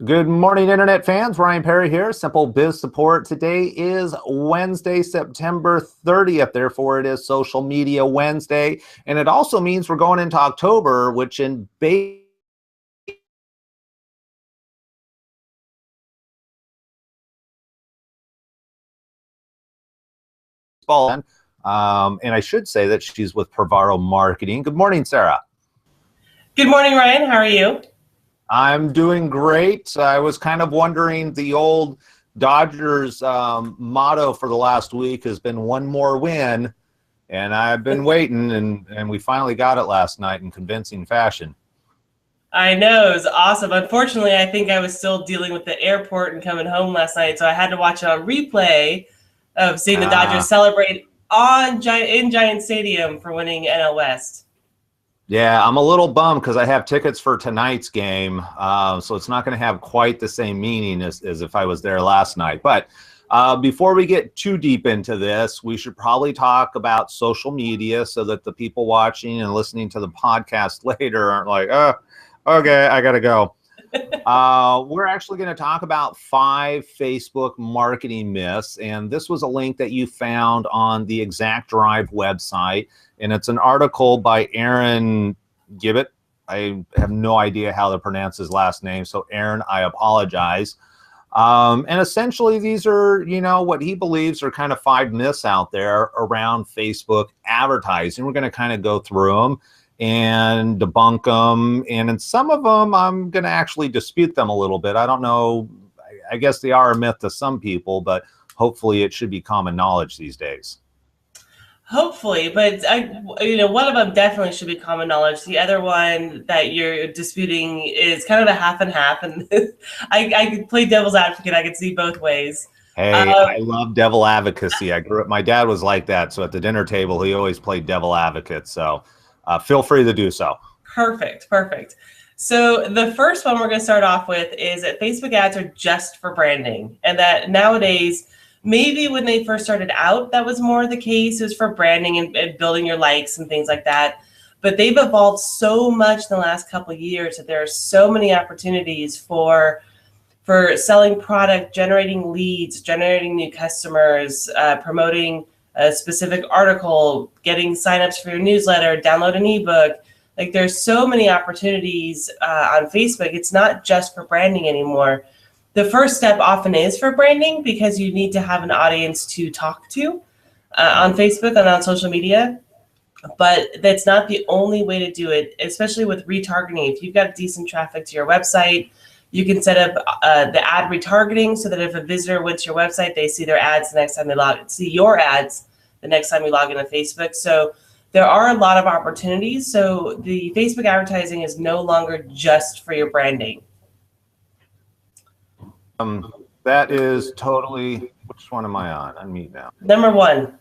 Good morning, Internet fans. Ryan Perry here, Simple Biz Support. Today is Wednesday, September 30th. Therefore, it is Social Media Wednesday. And it also means we're going into October, which in baseball, and I should say that she's with Pravaro Marketing. Good morning, Sarah. Good morning, Ryan. How are you? I'm doing great. I was kind of wondering, the old Dodgers motto for the last week has been one more win. And I've been waiting, and we finally got it last night in convincing fashion. I know, it was awesome. Unfortunately, I think I was still dealing with the airport and coming home last night, so I had to watch it on replay of seeing the Dodgers celebrate in Giant Stadium for winning NL West. Yeah, I'm a little bummed because I have tickets for tonight's game, so it's not going to have quite the same meaning as if I was there last night. But before we get too deep into this, we should probably talk about social media so that the people watching and listening to the podcast later aren't like, oh, okay, I got to go. We're actually going to talk about 5 Facebook marketing myths, and this was a link that you found on the Exact Drive website, and it's an article by Aaron Gibbet. I have no idea how to pronounce his last name, so Aaron, I apologize. And essentially, these are, what he believes are kind of 5 myths out there around Facebook advertising. We're going to kind of go through them and debunk them. And in some of them, I'm going to actually dispute them a little bit. I don't know. I guess they are a myth to some people, but hopefully it should be common knowledge these days. Hopefully, but one of them definitely should be common knowledge. The other one that you're disputing is kind of a half and half, and I could play devil's advocate. I could see both ways. Hey, I love devil advocacy. My dad was like that. So at the dinner table, he always played devil advocate. So feel free to do so. Perfect. So the first one we're going to start off with is that Facebook ads are just for branding, and that nowadays, maybe when they first started out, that was more the case. It was for branding and building your likes and things like that. But they've evolved so much in the last couple of years that there are so many opportunities for selling product, generating leads, generating new customers, promoting a specific article, getting signups for your newsletter, download an ebook. Like, there's so many opportunities on Facebook. It's not just for branding anymore. The first step often is for branding because you need to have an audience to talk to on Facebook and on social media. But that's not the only way to do it, especially with retargeting. If you've got decent traffic to your website, you can set up the ad retargeting so that if a visitor went to your website, they see their ads the next time they see your ads the next time you log into Facebook. So there are a lot of opportunities. So the Facebook advertising is no longer just for your branding. That is totally, which one am I on? Unmute now. Number 1.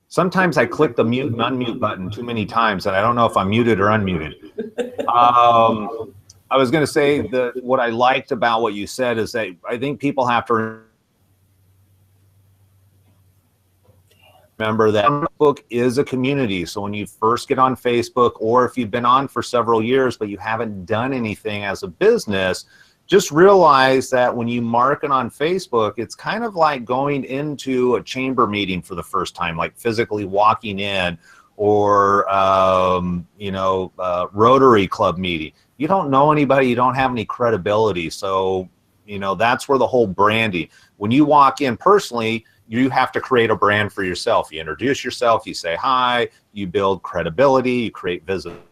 Sometimes I click the mute and unmute button too many times, and I don't know if I'm muted or unmuted. I was going to say that what I liked about what you said is that I think people have to remember that Facebook is a community. So when you first get on Facebook, or if you've been on for several years but you haven't done anything as a business, just realize that when you market on Facebook, it's kind of like going into a chamber meeting for the first time, like physically walking in, or Rotary Club meeting. You don't know anybody, you don't have any credibility. So, that's where the whole branding. When you walk in personally, you have to create a brand for yourself. You introduce yourself, you say hi, you build credibility, you create visibility.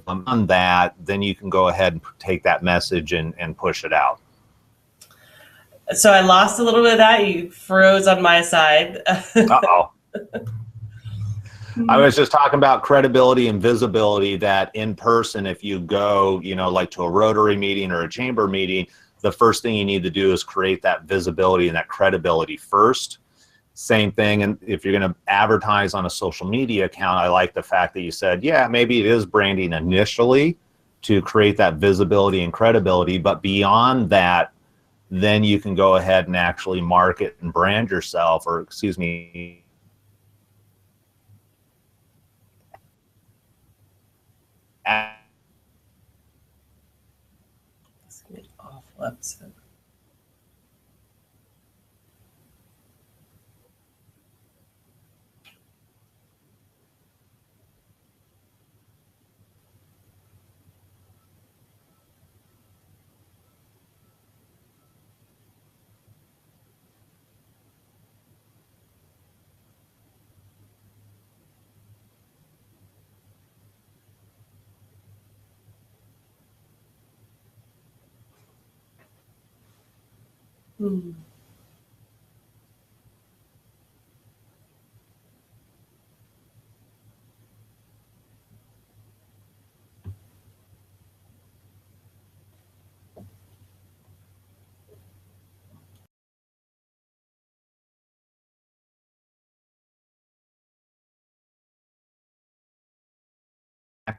On that, then you can go ahead and take that message and push it out. So I lost a little bit of that. You froze on my side. Uh-oh. I was just talking about credibility and visibility, that in person, if you go, like to a Rotary meeting or a chamber meeting, the first thing you need to do is create that visibility and that credibility first. same thing. And if you're going to advertise on a social media account, I like the fact that you said, yeah, maybe it is branding initially to create that visibility and credibility, but beyond that, then you can go ahead and actually market and brand yourself, or excuse me, It's gonna be an awful episode. Hmm.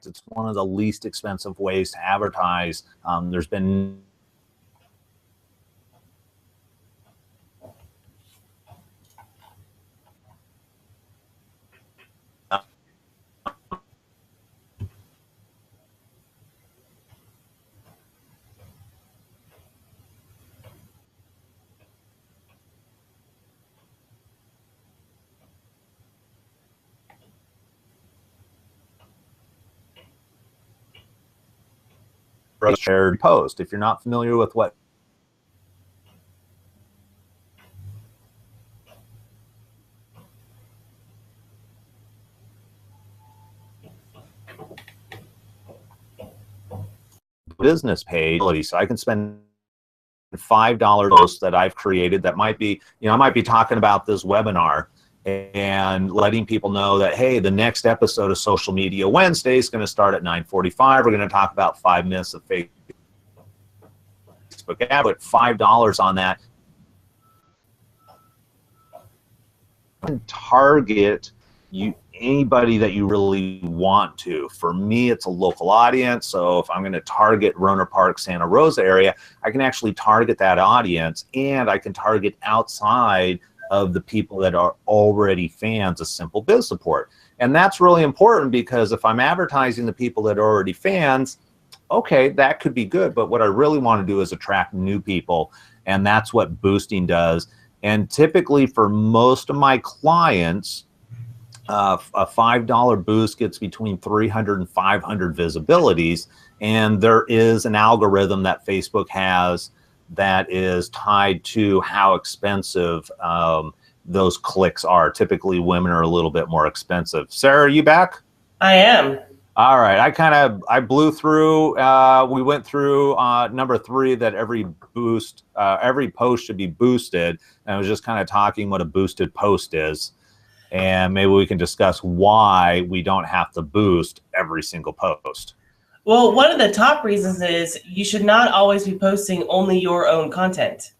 it's one of the least expensive ways to advertise. There's been shared post. If you're not familiar with what business page, so I can spend $5 posts that I've created that might be, I might be talking about this webinar and letting people know that, hey, the next episode of Social Media Wednesday is going to start at 9:45. We're going to talk about 5 minutes of Facebook ad. Put $5 on that. And target anybody that you really want to. For me, it's a local audience. So if I'm going to target Rohnert Park, Santa Rosa area, I can actually target that audience, and I can target outside of the people that are already fans of Simple Biz Support. And that's really important, because if I'm advertising the people that are already fans, okay, that could be good. But what I really want to do is attract new people. And that's what boosting does. And typically for most of my clients, a $5 boost gets between 300 and 500 visibilities. And there is an algorithm that Facebook has that is tied to how expensive those clicks are. Typically, women are a little bit more expensive. Sarah, are you back? I am. All right. I blew through. We went through number 3, that every post should be boosted. And I was just kind of talking what a boosted post is. And maybe we can discuss why we don't have to boost every single post. Well, one of the top reasons is you should not always be posting only your own content.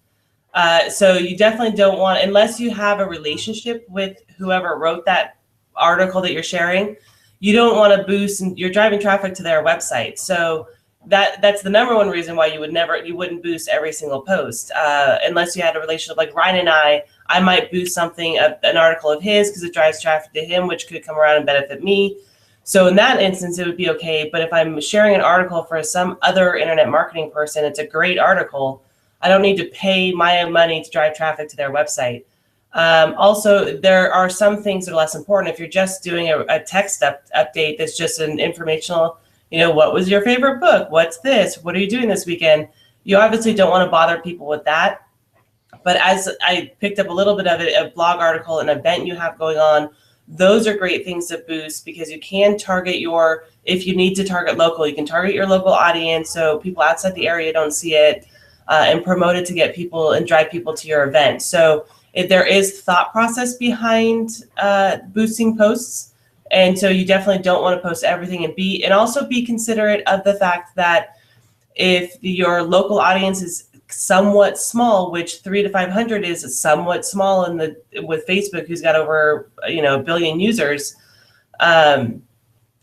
So you definitely don't want, unless you have a relationship with whoever wrote that article that you're sharing, you don't want to boost, and you're driving traffic to their website. So that's the number one reason why you wouldn't boost every single post, unless you had a relationship. Like Ryan and I might boost something, an article of his, because it drives traffic to him, which could come around and benefit me. So in that instance, it would be okay. But if I'm sharing an article for some other internet marketing person, it's a great article, I don't need to pay my own money to drive traffic to their website. Also, there are some things that are less important. If you're just doing a text update that's just an informational, what was your favorite book? What's this? What are you doing this weekend? You obviously don't want to bother people with that. But as I picked up a little bit of it, a blog article, an event you have going on, those are great things to boost, because you can target if you need to target local, you can target your local audience so people outside the area don't see it, and promote it to get people and drive people to your event. So there is thought process behind boosting posts. And so you definitely don't want to post everything, and also be considerate of the fact that if your local audience is somewhat small, which 3 to 500 is somewhat small with Facebook, who's got over, a billion users.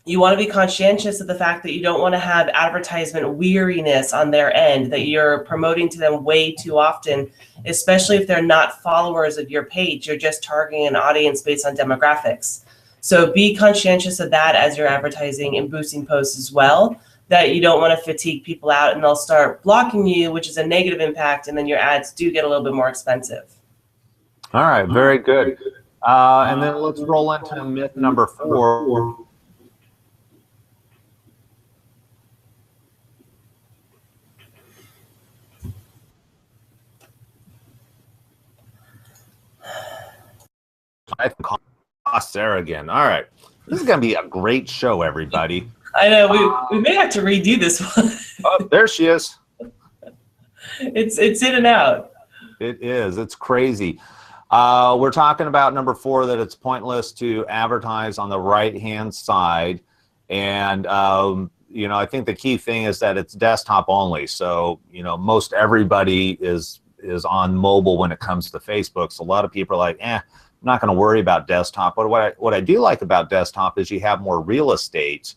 You want to be conscientious of the fact that you don't want to have advertisement weariness on their end, that you're promoting to them way too often, especially if they're not followers of your page. You're just targeting an audience based on demographics. So be conscientious of that as you're advertising and boosting posts as well, that you don't want to fatigue people out and they'll start blocking you, which is a negative impact, and then your ads do get a little bit more expensive. All right, very good. And then let's roll into myth number 4. I lost Sarah again. All right. This is going to be a great show, everybody. I know. We may have to redo this one. Oh, there she is. It's in and out. It is. It's crazy. We're talking about number 4, that it's pointless to advertise on the right-hand side. And, I think the key thing is that it's desktop only. So, most everybody is on mobile when it comes to Facebook. So a lot of people are like, I'm not going to worry about desktop. But what I do like about desktop is you have more real estate.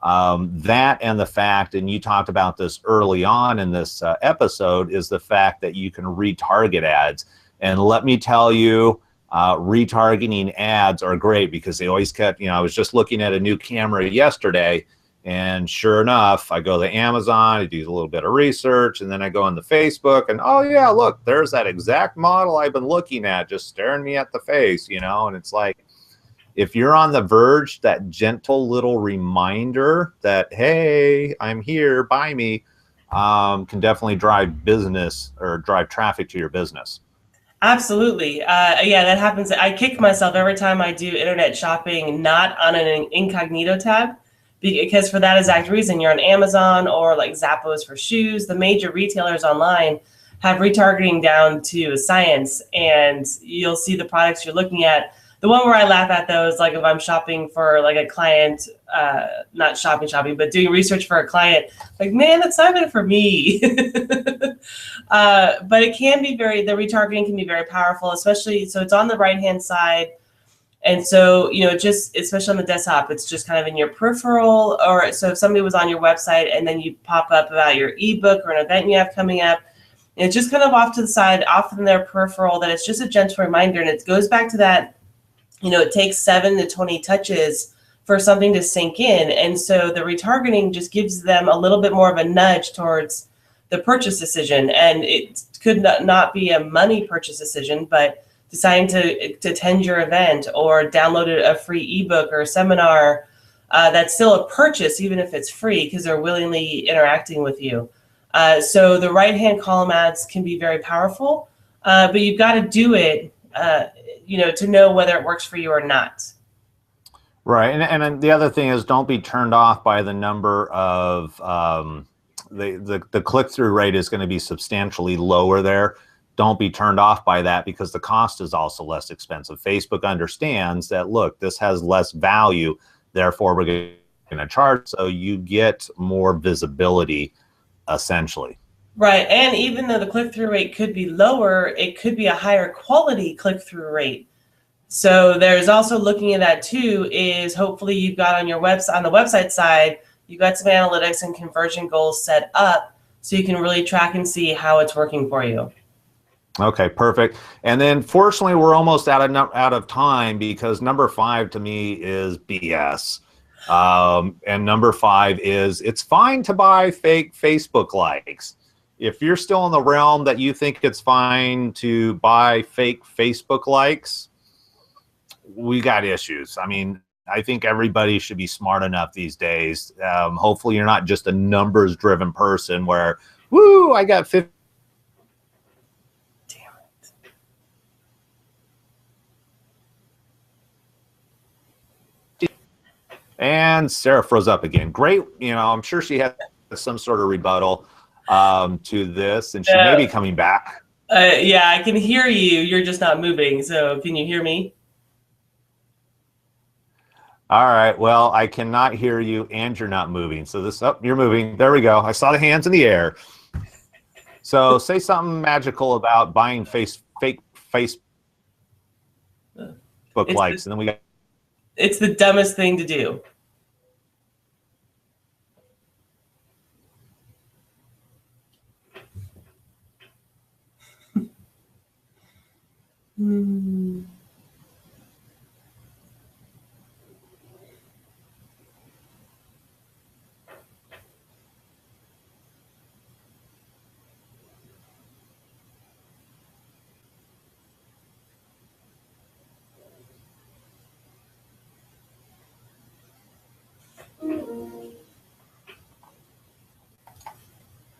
That and the fact, and you talked about this early on in this episode, is the fact that you can retarget ads. And let me tell you, retargeting ads are great because they always kept, I was just looking at a new camera yesterday, and sure enough, I go to Amazon, I do a little bit of research, and then I go on the Facebook, and oh yeah, look, there's that exact model I've been looking at, just staring me at the face, and it's like, if you're on the verge, that gentle little reminder that, hey, I'm here, buy me, can definitely drive business or drive traffic to your business. Absolutely. Yeah, that happens. I kick myself every time I do internet shopping, not on an incognito tab, because for that exact reason, you're on Amazon or like Zappos for shoes. The major retailers online have retargeting down to a science, and you'll see the products you're looking at. The one where I laugh at, though, is like if I'm shopping for like a client, not shopping, but doing research for a client, like, man, that's not even for me. But it can be the retargeting can be very powerful, especially, so it's on the right-hand side. And so, just especially on the desktop, it's just kind of in your peripheral, or so if somebody was on your website and then you pop up about your ebook or an event you have coming up, it's just kind of off to the side, off in their peripheral, that it's just a gentle reminder. And it goes back to that, it takes 7 to 20 touches for something to sink in. And so the retargeting just gives them a little bit more of a nudge towards the purchase decision. And it could not be a money purchase decision, but deciding to attend your event or download a free ebook or a seminar, that's still a purchase, even if it's free, because they're willingly interacting with you. So the right-hand column ads can be very powerful, but you've got to do it, to know whether it works for you or not. Right, and the other thing is, don't be turned off by the number of the click-through rate is going to be substantially lower there. Don't be turned off by that because the cost is also less expensive. Facebook understands that, look, this has less value, therefore we're going to charge, so you get more visibility, essentially. Right, and even though the click-through rate could be lower, it could be a higher quality click-through rate. So there's also looking at that too, is hopefully you've got on your website, on the website side, you've got some analytics and conversion goals set up so you can really track and see how it's working for you. Okay, perfect. And then fortunately, we're almost out of time because number 5 to me is BS. And number 5 is, it's fine to buy fake Facebook likes. If you're still in the realm that you think it's fine to buy fake Facebook likes, we got issues. I mean, I think everybody should be smart enough these days. Hopefully you're not just a numbers driven person where, woo, I got 50. And Sarah froze up again. Great. I'm sure she has some sort of rebuttal to this, and she may be coming back. Yeah, I can hear you. You're just not moving. So can you hear me? All right. Well, I cannot hear you, and you're not moving. So you're moving. There we go. I saw the hands in the air. So say something magical about buying fake Facebook likes, and then we got. It's the dumbest thing to do.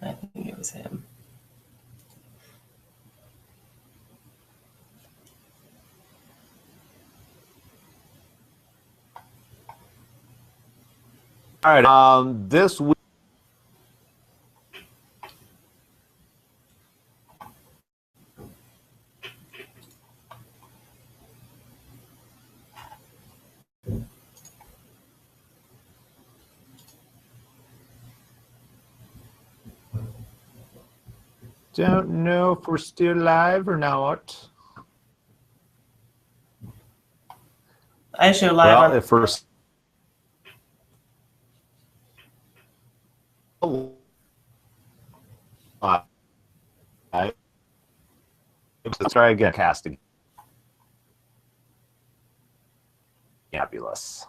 I think it was him. All right. This week. Don't know if we're still live or not. I show live Well, on. if we're let's try again. Casting. Fabulous.